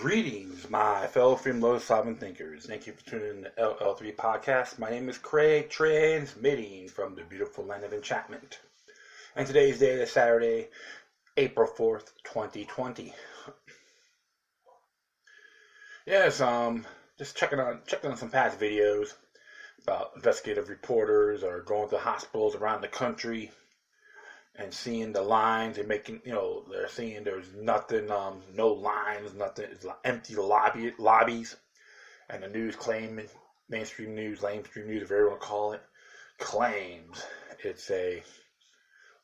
Greetings, my fellow freedom-loving sovereign thinkers. Thank you for tuning in to LL3 Podcast. My name is Craig, transmitting from the beautiful land of enchantment. And today's day is Saturday, April 4th, 2020. Yes, just checking on some past videos about investigative reporters or going to hospitals around the country and seeing the lines and making, they're seeing there's nothing, no lines, nothing, it's like empty lobbies, and the news claiming, mainstream news, whatever you want to call it, claims it's a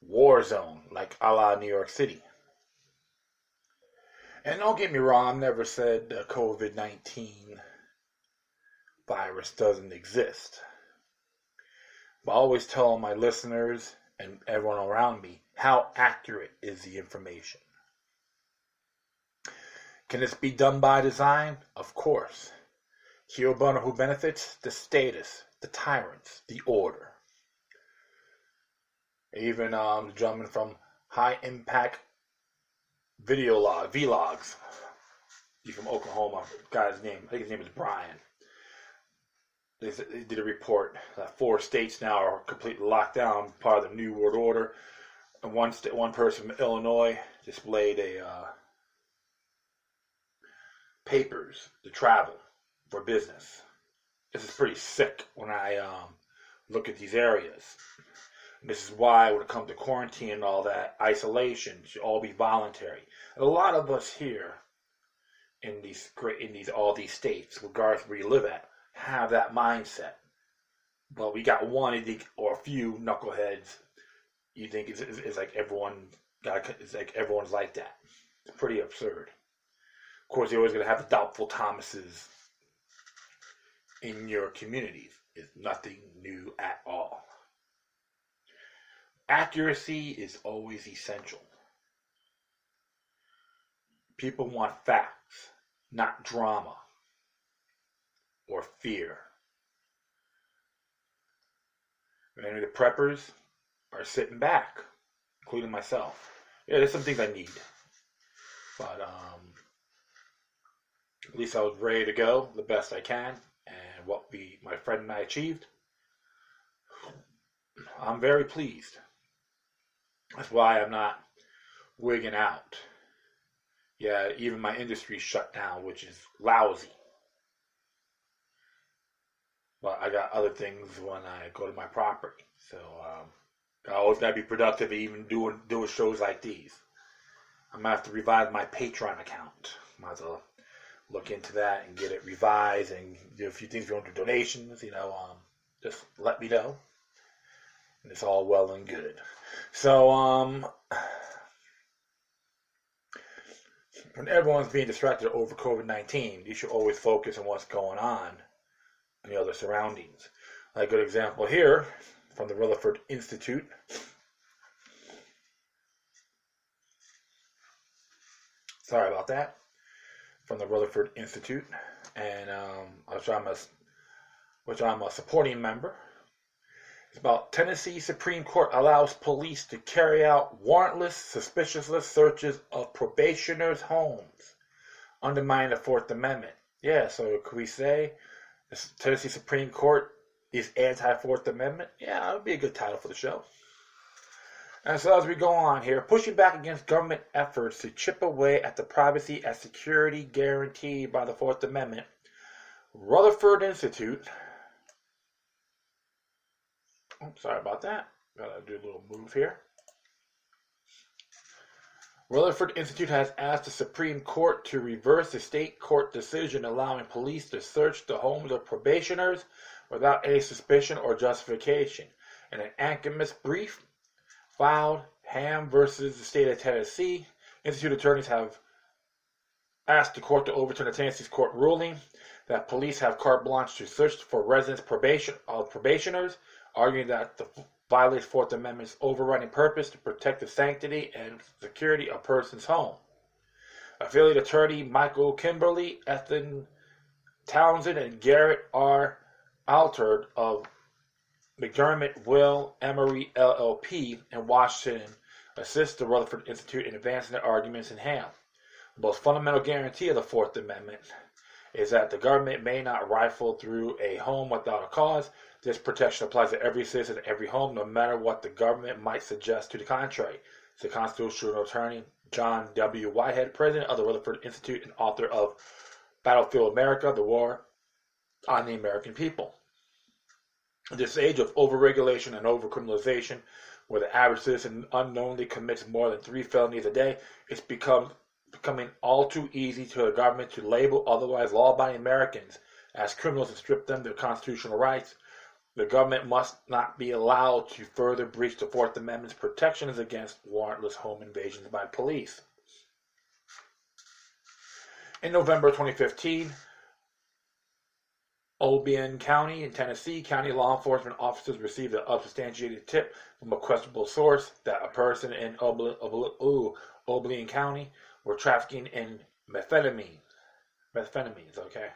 war zone, like a la New York City. And don't get me wrong, I've never said the COVID-19 virus doesn't exist. But I always tell my listeners and everyone around me, how accurate is the information? Can this be done by design? Of course. Who benefits? The status, the tyrants, the order. Even the gentleman from High Impact Vlogs. He's from Oklahoma. Guy's name, I think his name is Brian. They did a report that 4 states now are completely locked down, part of the New World Order. And one person from Illinois displayed papers to travel for business. This is pretty sick when I look at these areas. And this is why when it comes to quarantine and all that, isolation should all be voluntary. And a lot of us here in all these states, regardless of where you live at, have that mindset. But we got one, or a few knuckleheads. You think it's like everyone's like that. It's pretty absurd. Of course, you're always going to have the doubtful Thomases in your communities. It's nothing new at all. Accuracy is always essential. People want facts, not drama or fear. Many of the preppers are sitting back, including myself. Yeah, there's some things I need. But at least I was ready to go the best I can. And what my friend and I achieved, I'm very pleased. That's why I'm not wigging out. Yeah, even my industry shut down, which is lousy. But I got other things when I go to my property. So I always got to be productive, even doing shows like these. I'm going to have to revise my Patreon account. Might as well look into that and get it revised and do a few things. If you want to do donations, just let me know. And it's all well and good. So, when everyone's being distracted over COVID-19, you should always focus on what's going on and the other surroundings. A good example here from the Rutherford Institute. Sorry about that. From the Rutherford Institute, and which I'm a supporting member. It's about Tennessee Supreme Court allows police to carry out warrantless, suspicionless searches of probationers' homes, undermining the 4th Amendment. Yeah, so could we say the Tennessee Supreme Court is anti-4th Amendment? Yeah, that would be a good title for the show. And so as we go on here, pushing back against government efforts to chip away at the privacy and security guaranteed by the 4th Amendment, Rutherford Institute. Sorry about that. Gotta do a little move here. Rutherford Institute has asked the Supreme Court to reverse the state court decision allowing police to search the homes of probationers without any suspicion or justification. In an amicus brief filed, Ham versus the state of Tennessee, Institute attorneys have asked the court to overturn the Tennessee's court ruling that police have carte blanche to search for residents' probationers, arguing that the violates 4th Amendment's overriding purpose to protect the sanctity and security of a person's home. Affiliate attorney Michael Kimberly, Ethan Townsend, and Garrett R. Altered of McDermott, Will, Emery, LLP in Washington assist the Rutherford Institute in advancing their arguments in Ham. The most fundamental guarantee of the Fourth Amendment is that the government may not rifle through a home without a cause. This protection applies to every citizen in every home, no matter what the government might suggest to the contrary. It's the constitutional attorney John W. Whitehead, president of the Rutherford Institute and author of Battlefield America, The War on the American People. In this age of overregulation and overcriminalization, where the average citizen unknowingly commits more than 3 felonies a day, it's becoming all too easy to the government to label otherwise law-abiding Americans as criminals and strip them of their constitutional rights. The government must not be allowed to further breach the Fourth Amendment's protections against warrantless home invasions by police. In November 2015, Obion County in Tennessee, county law enforcement officers received an unsubstantiated tip from a questionable source that a person in Obion County were trafficking in methamphetamines, okay?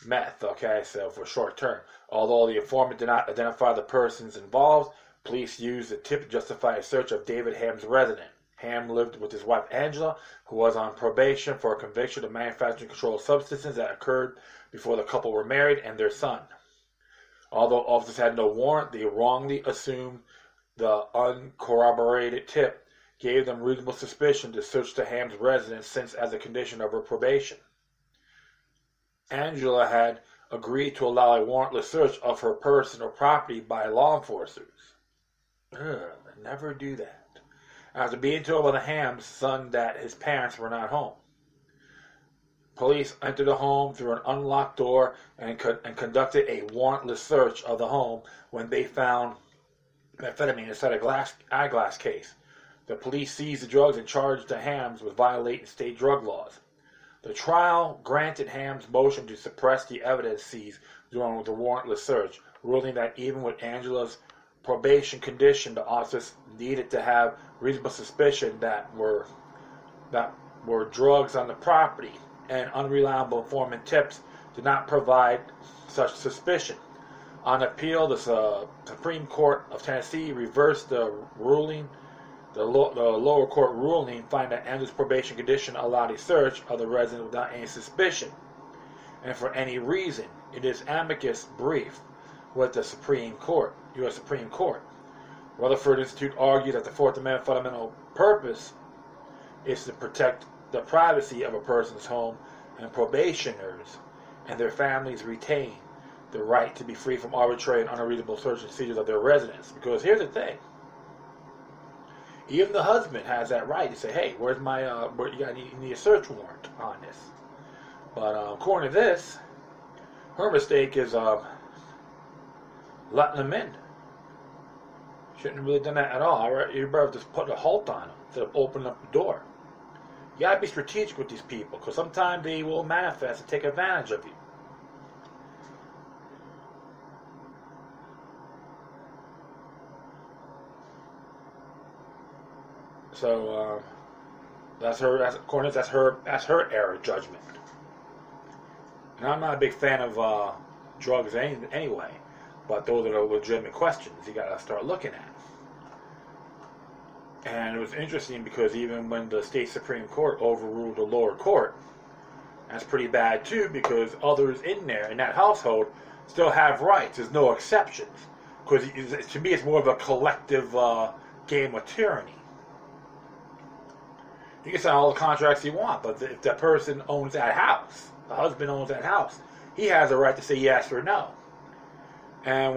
Meth, okay, so for short term. Although the informant did not identify the persons involved, police used the tip to justify a search of David Ham's residence. Ham lived with his wife Angela, who was on probation for a conviction of manufacturing controlled substances that occurred before the couple were married, and their son. Although officers had no warrant, they wrongly assumed the uncorroborated tip gave them reasonable suspicion to search the Ham's residence, since as a condition of her probation, Angela had agreed to allow a warrantless search of her person or property by law enforcers. Never do that. After being told by the Ham's son that his parents were not home, police entered the home through an unlocked door and conducted a warrantless search of the home when they found methamphetamine inside a eyeglass case. The police seized the drugs and charged the Hams with violating state drug laws. The trial granted Ham's motion to suppress the evidence seized during the warrantless search, ruling that even with Angela's probation condition, the officers needed to have reasonable suspicion that were drugs on the property, and unreliable informant tips did not provide such suspicion. On appeal, the Supreme Court of Tennessee reversed the ruling. The lower court ruling finding that Angela's probation condition allowed a search of the residence without any suspicion, and for any reason. In its amicus brief with the Supreme Court, U.S. Supreme Court, Rutherford Institute argued that the Fourth Amendment fundamental purpose is to protect the privacy of a person's home, and probationers and their families retain the right to be free from arbitrary and unreasonable search and seizures of their residence. Because here's the thing. Even the husband has that right to say, hey, where's my, you need a search warrant on this. But according to this, her mistake is letting them in. Shouldn't have really done that at all. You better just put a halt on them instead of opening up the door. You gotta be strategic with these people, because sometimes they will manifest and take advantage of you. So that's her. That's her error of judgment. And I'm not a big fan of drugs anyway, but those are the legitimate questions you gotta start looking at. And it was interesting because even when the state Supreme Court overruled the lower court, that's pretty bad too, because others in that household still have rights. There's no exceptions, because to me it's more of a collective game of tyranny. You can sign all the contracts you want, but if that person owns that house, the husband owns that house, he has a right to say yes or no. And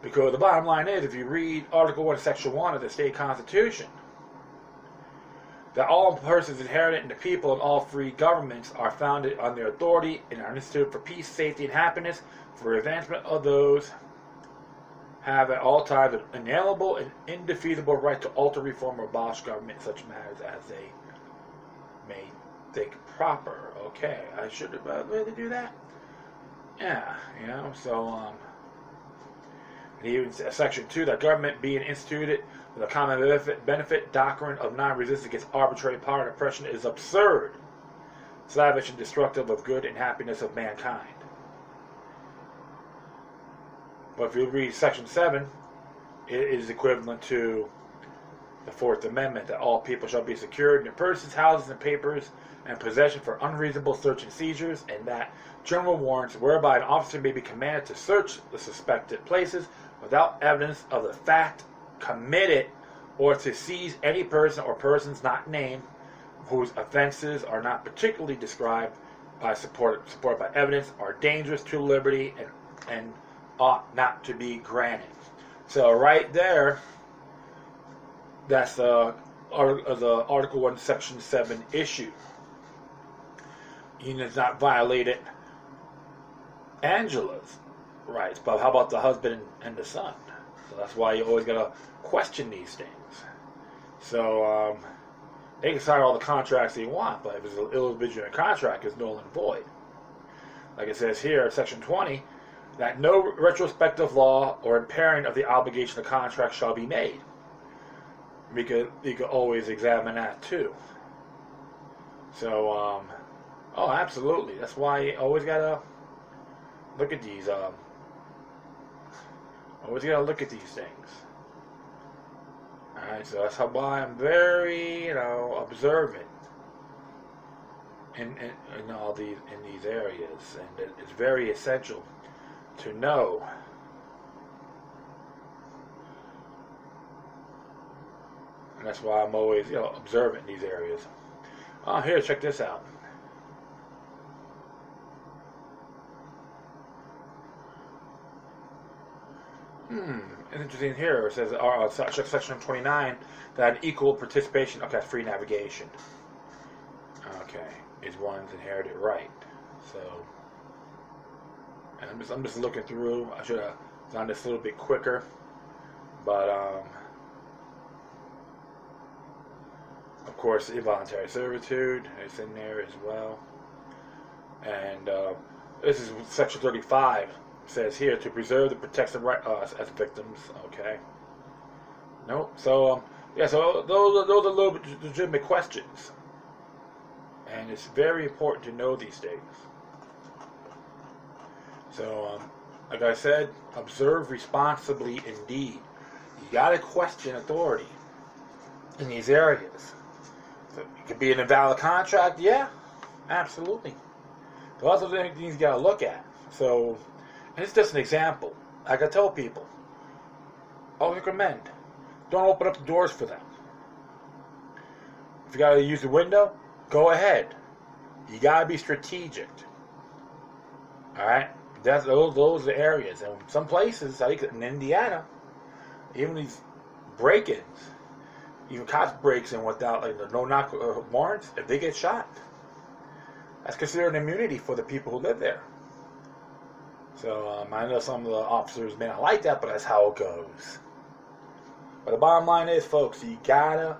because the bottom line is, if you read Article 1, Section 1 of the state constitution, that all persons inherent in the people and all free governments are founded on their authority and are instituted for peace, safety, and happiness, for advancement of those have at all times an inalienable and indefeasible right to alter, reform, or abolish government in such matters as they may think proper. Okay, I should have really do that. Yeah, so and even Section 2, that government being instituted with a common benefit doctrine of non-resistance against arbitrary power and oppression is absurd, slavish, and destructive of good and happiness of mankind. But if you read Section 7, it is equivalent to the Fourth Amendment, that all people shall be secured in their persons, houses, and papers, and possession for unreasonable search and seizures, and that general warrants whereby an officer may be commanded to search the suspected places without evidence of the fact committed, or to seize any person or persons not named whose offenses are not particularly described by supported by evidence, are dangerous to liberty, and ought not to be granted. So right there, that's the Article 1, Section 7 issue. He has not violated Angela's rights, but how about the husband and the son? So that's why you always gotta question these things. So they can sign all the contracts they want, but if it's an illegitimate contract, it's null and void. Like it says here, Section 20, that no retrospective law or impairing of the obligation of the contract shall be made. You could always examine that too. So, oh, absolutely. That's why you always gotta look at these. Always gotta look at these things. All right, so that's why I'm very, observant in all these areas, and it's very essential to know. And that's why I'm always, observant in these areas. Oh, here, check this out. It's interesting here. It says, Section 29, that equal participation, okay, free navigation. Okay, is one's inherited right. So, and I'm just looking through. I should have done this a little bit quicker, but of course, involuntary servitude is in there as well. And this is Section 35. Says here to preserve the protection of right as victims. Okay. Nope. So So those are a little bit legitimate questions, and it's very important to know these things. So, like I said, observe responsibly indeed. You got to question authority in these areas. So it could be an invalid contract, yeah, absolutely. Those are the things you got to look at. So, and it's just an example. Like I tell people, I recommend, don't open up the doors for them. If you got to use the window, go ahead. You got to be strategic. All right, those are the areas. And some places, like in Indiana, even these break-ins, even cops breaks in without no knock warrants. If they get shot, that's considered an immunity for the people who live there. So I know some of the officers may not like that, but that's how it goes. But the bottom line is, folks, you can't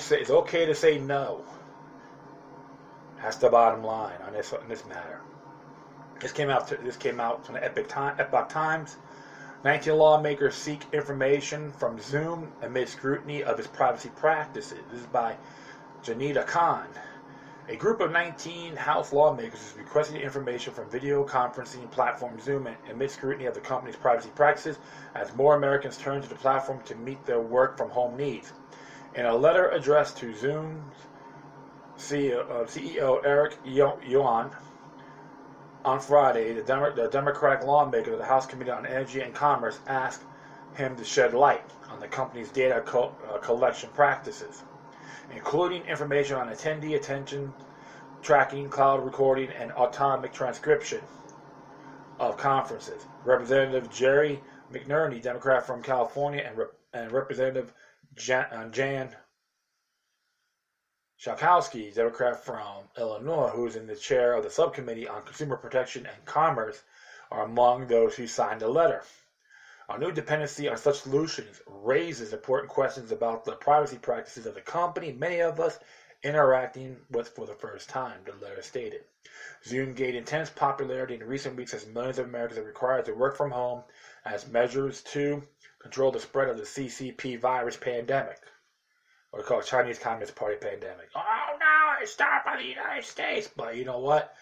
say, it's okay to say no. That's the bottom line on this matter. This came out from the Epoch Times. 19 lawmakers seek information from Zoom amid scrutiny of its privacy practices. This is by Janita Khan. A group of 19 House lawmakers is requesting information from video conferencing platform Zoom amid scrutiny of the company's privacy practices as more Americans turn to the platform to meet their work from home needs. In a letter addressed to Zoom's CEO Eric Yuan on Friday, the Democratic lawmaker of the House Committee on Energy and Commerce asked him to shed light on the company's data collection practices, including information on attendee attention tracking, cloud recording, and automatic transcription of conferences. Representative Jerry McNerney, Democrat from California, and Representative Jan Schakowsky, Democrat from Illinois, who is in the chair of the Subcommittee on Consumer Protection and Commerce, are among those who signed the letter. Our new dependency on such solutions raises important questions about the privacy practices of the company many of us interacting with for the first time, the letter stated. Zoom gained intense popularity in recent weeks as millions of Americans are required to work from home as measures to control the spread of the CCP virus pandemic, or called Chinese Communist Party pandemic. Oh no, it's stopped by the United States. But you know what?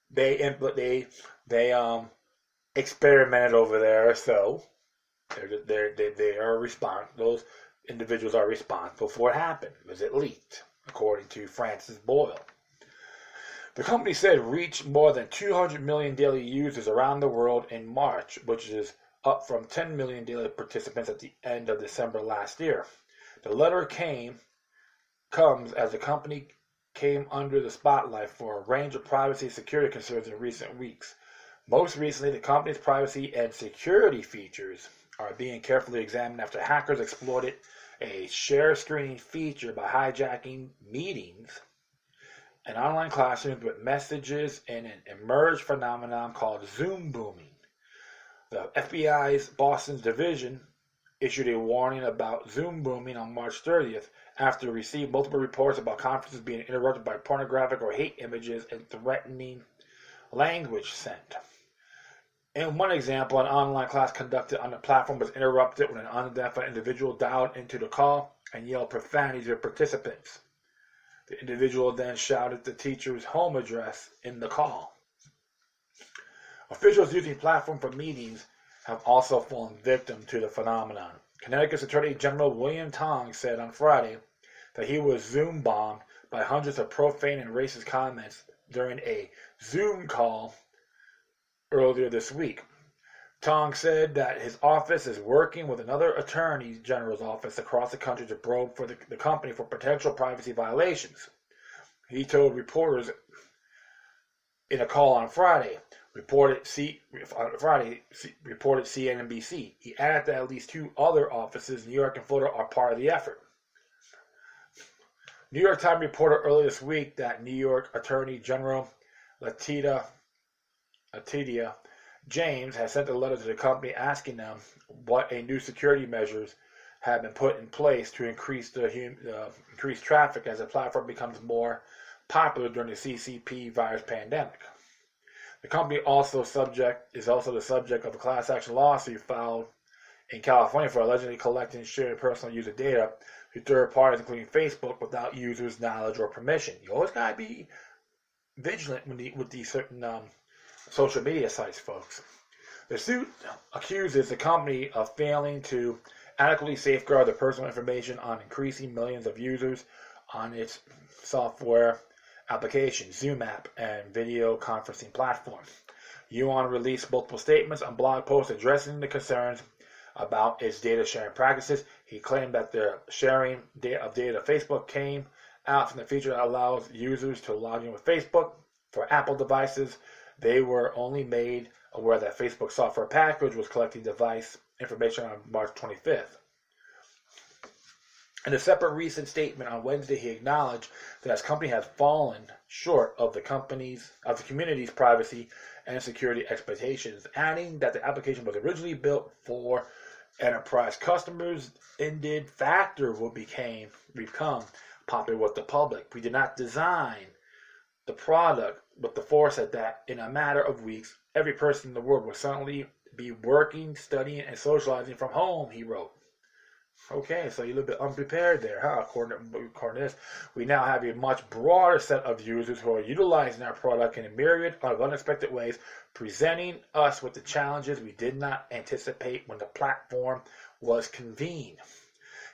They experimented over there, so they are responsible. individuals are responsible for what happened. Was it leaked? According to Francis Boyle. The company said it reached more than 200 million daily users around the world in March, which is up from 10 million daily participants at the end of December last year. The letter comes as the company came under the spotlight for a range of privacy and security concerns in recent weeks. Most recently, the company's privacy and security features are being carefully examined after hackers exploited a share screening feature by hijacking meetings and online classrooms with messages in an emerged phenomenon called Zoom booming. The FBI's Boston division issued a warning about Zoom booming on March 30th after it received multiple reports about conferences being interrupted by pornographic or hate images and threatening language sent. In one example, an online class conducted on the platform was interrupted when an unidentified individual dialed into the call and yelled profanities at participants. The individual then shouted the teacher's home address in the call. Officials using the platform for meetings have also fallen victim to the phenomenon. Connecticut's Attorney General William Tong said on Friday that he was Zoom bombed by hundreds of profane and racist comments during a Zoom call earlier this week. Tong said that his office is working with another Attorney General's office across the country to probe for the company for potential privacy violations. He told reporters in a call on Friday, reported CNBC. He added that at least two other offices, New York and Florida, are part of the effort. New York Times reported earlier this week that New York Attorney General Letitia James has sent a letter to the company asking them what a new security measures have been put in place to increase traffic as the platform becomes more popular during the CCP virus pandemic. The company is also the subject of a class action lawsuit filed in California for allegedly collecting and sharing personal user data to third parties, including Facebook, without users' knowledge or permission. You always gotta be vigilant with these certain social media sites, folks. The suit accuses the company of failing to adequately safeguard the personal information on increasing millions of users on its software application, Zoom app, and video conferencing platform. Yuan released multiple statements on blog posts addressing the concerns about its data sharing practices. He claimed that the sharing of data to Facebook came out from the feature that allows users to log in with Facebook. For Apple devices, they were only made aware that Facebook software package was collecting device information on March 25th. In a separate recent statement on Wednesday, he acknowledged that his company has fallen short of the community's privacy and security expectations, adding that the application was originally built for enterprise customers. Indeed, Factor will become popular with the public. We did not design the product with the foresight that in a matter of weeks, every person in the world will suddenly be working, studying, and socializing from home, he wrote. Okay, so you're a little bit unprepared there, huh? According to this, we now have a much broader set of users who are utilizing our product in a myriad of unexpected ways, presenting us with the challenges we did not anticipate when the platform was convened.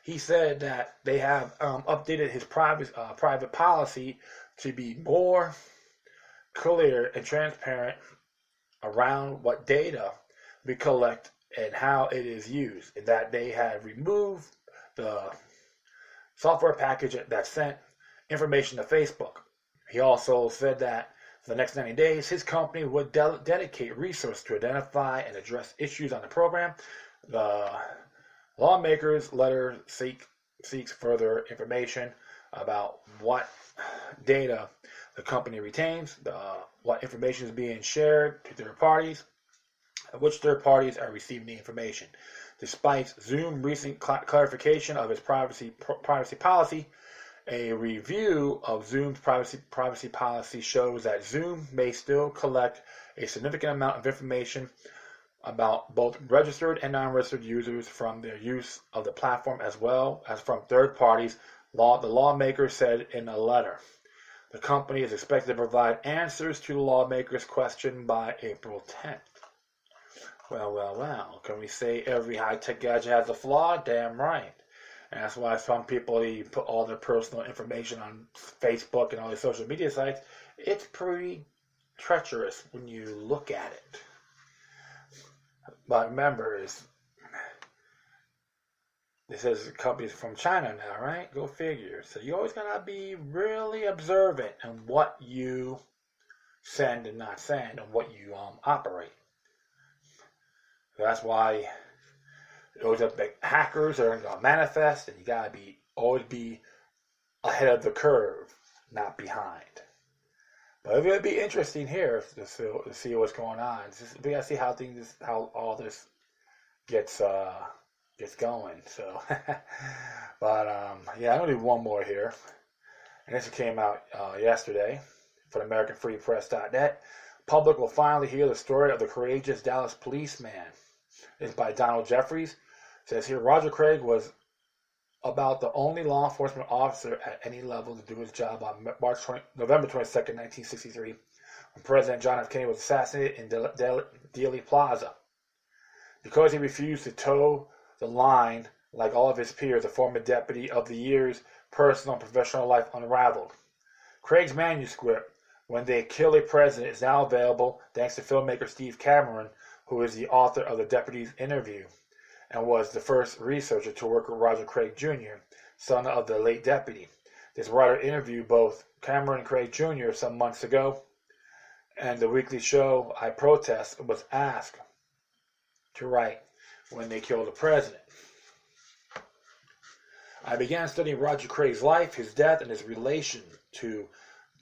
He said that they have updated his private policy to be more clear and transparent around what data we collect and how it is used, and that they have removed the software package that sent information to Facebook. He also said that for the next 90 days, his company would dedicate resources to identify and address issues on the program. The Lawmakers letter seeks further information about what data the company retains, what information is being shared to third parties, which third parties are receiving the information. Despite Zoom's recent clarification of its privacy policy, a review of Zoom's privacy policy shows that Zoom may still collect a significant amount of information about both registered and non-registered users from their use of the platform, as well as from third parties, the lawmakers said in a letter. The company is expected to provide answers to the lawmakers' question by April 10th. Well. Can we say every high-tech gadget has a flaw? Damn right. And that's why some people put all their personal information on Facebook and all these social media sites. It's pretty treacherous when you look at it. But remember, it says companies from China now, right? Go figure. So you always gotta be really observant on what you send and not send, and what you operate. So that's why those big hackers are going to manifest, and you gotta always be ahead of the curve, not behind. But it's gonna be interesting here to see what's going on. We gotta see how all this gets going. So, but yeah, I'm gonna do one more here, and this came out yesterday from AmericanFreePress.net. Public will finally hear the story of the courageous Dallas policeman. It's by Donald Jeffries. It says here, Roger Craig was about the only law enforcement officer at any level to do his job on November 22nd, 1963, when President John F. Kennedy was assassinated in Dealey Plaza. Because he refused to toe the line like all of his peers, the former deputy of the year's personal and professional life unraveled. Craig's manuscript, When They Kill a President, is now available thanks to filmmaker Steve Cameron, who is the author of the deputy's interview and was the first researcher to work with Roger Craig Jr., son of the late deputy. This writer interviewed both Cameron and Craig Jr. some months ago, and the weekly show, I Protest, was asked to write When They Killed the President. I began studying Roger Craig's life, his death, and his relation to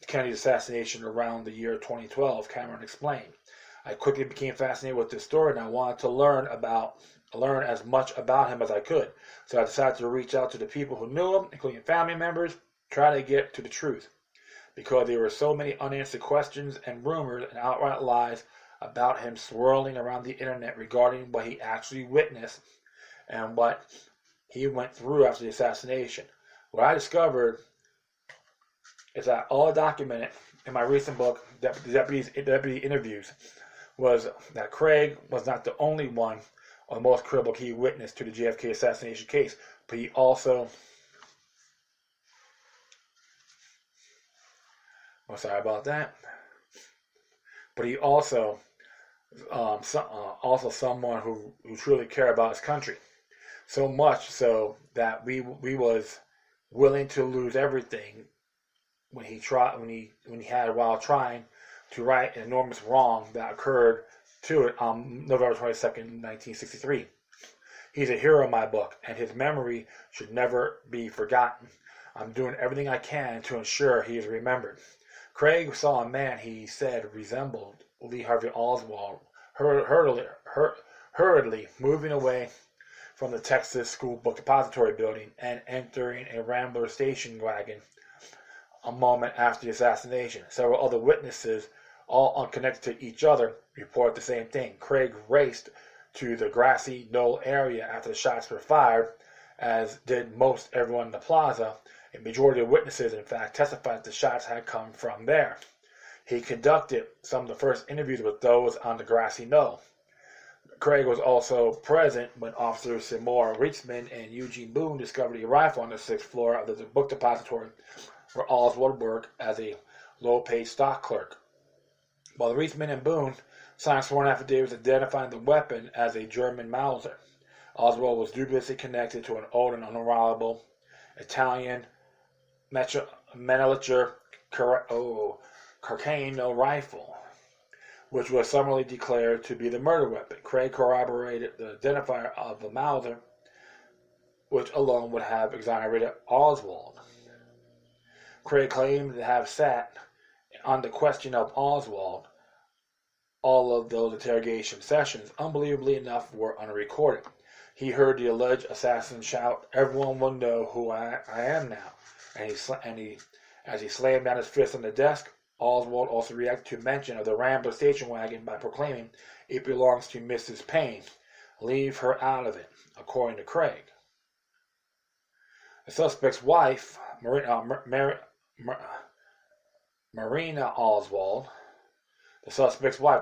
Kennedy's assassination around the year 2012, Cameron explained. I quickly became fascinated with this story, and I wanted to learn as much about him as I could. So I decided to reach out to the people who knew him, including family members, try to get to the truth. Because there were so many unanswered questions and rumors and outright lies about him swirling around the internet regarding what he actually witnessed and what he went through after the assassination. What I discovered is that all documented in my recent book, Deputy Interviews, was that Craig was not the only one or the most credible key witness to the JFK assassination case, but he also sorry about that. But he also someone who truly cared about his country. So much so that we was willing to lose everything when he had while trying to right an enormous wrong that occurred to it on November 22nd, 1963. He's a hero in my book, and his memory should never be forgotten. I'm doing everything I can to ensure he is remembered. Craig saw a man he said resembled Lee Harvey Oswald hurriedly moving away from the Texas School Book Depository building and entering a Rambler station wagon a moment after the assassination. Several other witnesses, all unconnected to each other, report the same thing. Craig raced to the grassy knoll area after the shots were fired, as did most everyone in the plaza. A majority of witnesses, in fact, testified that the shots had come from there. He conducted some of the first interviews with those on the grassy knoll. Craig was also present when Officers Seymour Ritzman and Eugene Boone discovered a rifle on the 6th floor of the book depository where Oswald worked as a low-paid stock clerk. While Ritzman and Boone signed sworn affidavits identifying the weapon as a German Mauser, Oswald was dubiously connected to an old and unreliable Italian miniature Carcano rifle, which was summarily declared to be the murder weapon. Craig corroborated the identifier of the Mauser, which alone would have exonerated Oswald. Craig claimed to have sat on the question of Oswald. All of those interrogation sessions, unbelievably enough, were unrecorded. He heard the alleged assassin shout, "Everyone will know who I am now." As he slammed down his fist on the desk, Oswald also reacted to mention of the Rambler station wagon by proclaiming, "It belongs to Mrs. Payne. Leave her out of it," according to Craig. The suspect's wife, Marina Oswald,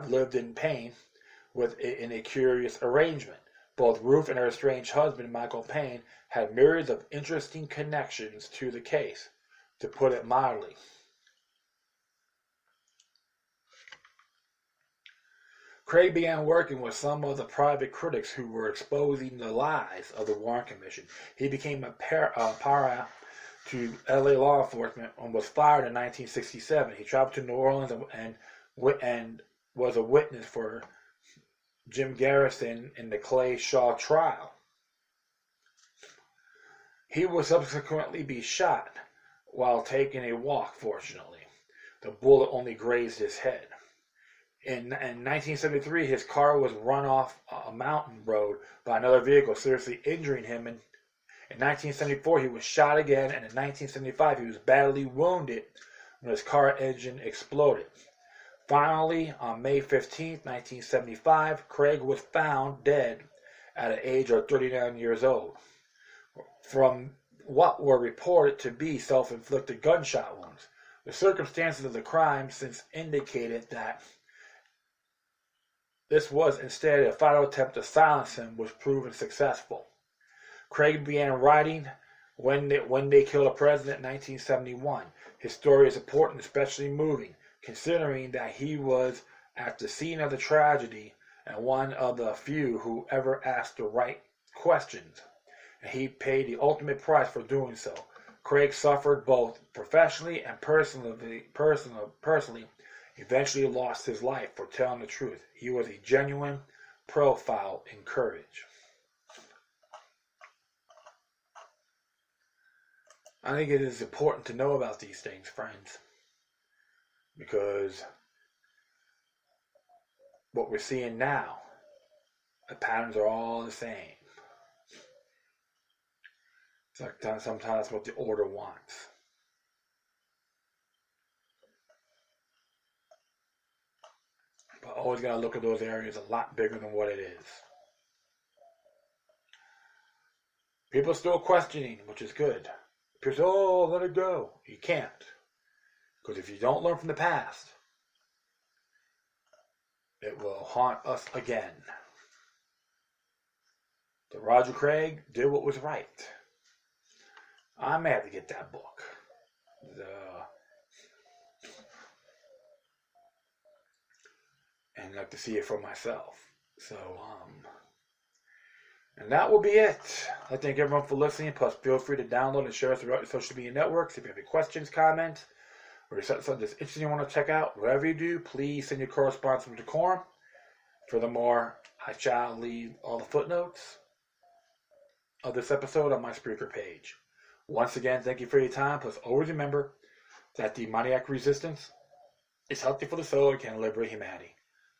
lived in Payne in a curious arrangement. Both Ruth and her estranged husband, Michael Payne, had myriads of interesting connections to the case, to put it mildly. Craig began working with some of the private critics who were exposing the lies of the Warren Commission. He became a pariah to LA law enforcement and was fired in 1967. He traveled to New Orleans and was a witness for Jim Garrison in the Clay Shaw trial. He would subsequently be shot while taking a walk, fortunately. The bullet only grazed his head. In 1973, his car was run off a mountain road by another vehicle, seriously injuring him. In 1974, he was shot again, and in 1975, he was badly wounded when his car engine exploded. Finally, on May 15, 1975, Craig was found dead at an age of 39 years old from what were reported to be self-inflicted gunshot wounds. The circumstances of the crime since indicated that this was instead a final attempt to silence him, was proven successful. Craig began writing When They Killed a President in 1971. His story is important, especially moving, considering that he was at the scene of the tragedy and one of the few who ever asked the right questions. And he paid the ultimate price for doing so. Craig suffered both professionally and personally, eventually lost his life for telling the truth. He was a genuine profile in courage. I think it is important to know about these things, friends, because what we're seeing now, the patterns are all the same. It's like sometimes that's what the order wants. But always got to look at those areas a lot bigger than what it is. People are still questioning, which is good. People say, oh, let it go. You can't. Because if you don't learn from the past, it will haunt us again. So Roger Craig did what was right. I may have to get that book. And like to see it for myself. So, and that will be it. I thank everyone for listening. Plus, feel free to download and share us throughout your social media networks. If you have any questions, comments, or something that's interesting you want to check out, whatever you do, please send your correspondence with decorum. Furthermore, I shall leave all the footnotes of this episode on my Spreaker page. Once again, thank you for your time. Plus, always remember that demoniac resistance is healthy for the soul and can liberate humanity.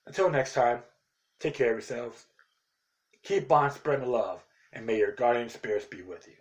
Until next time, take care of yourselves. Keep on spreading love, and may your guardian spirits be with you.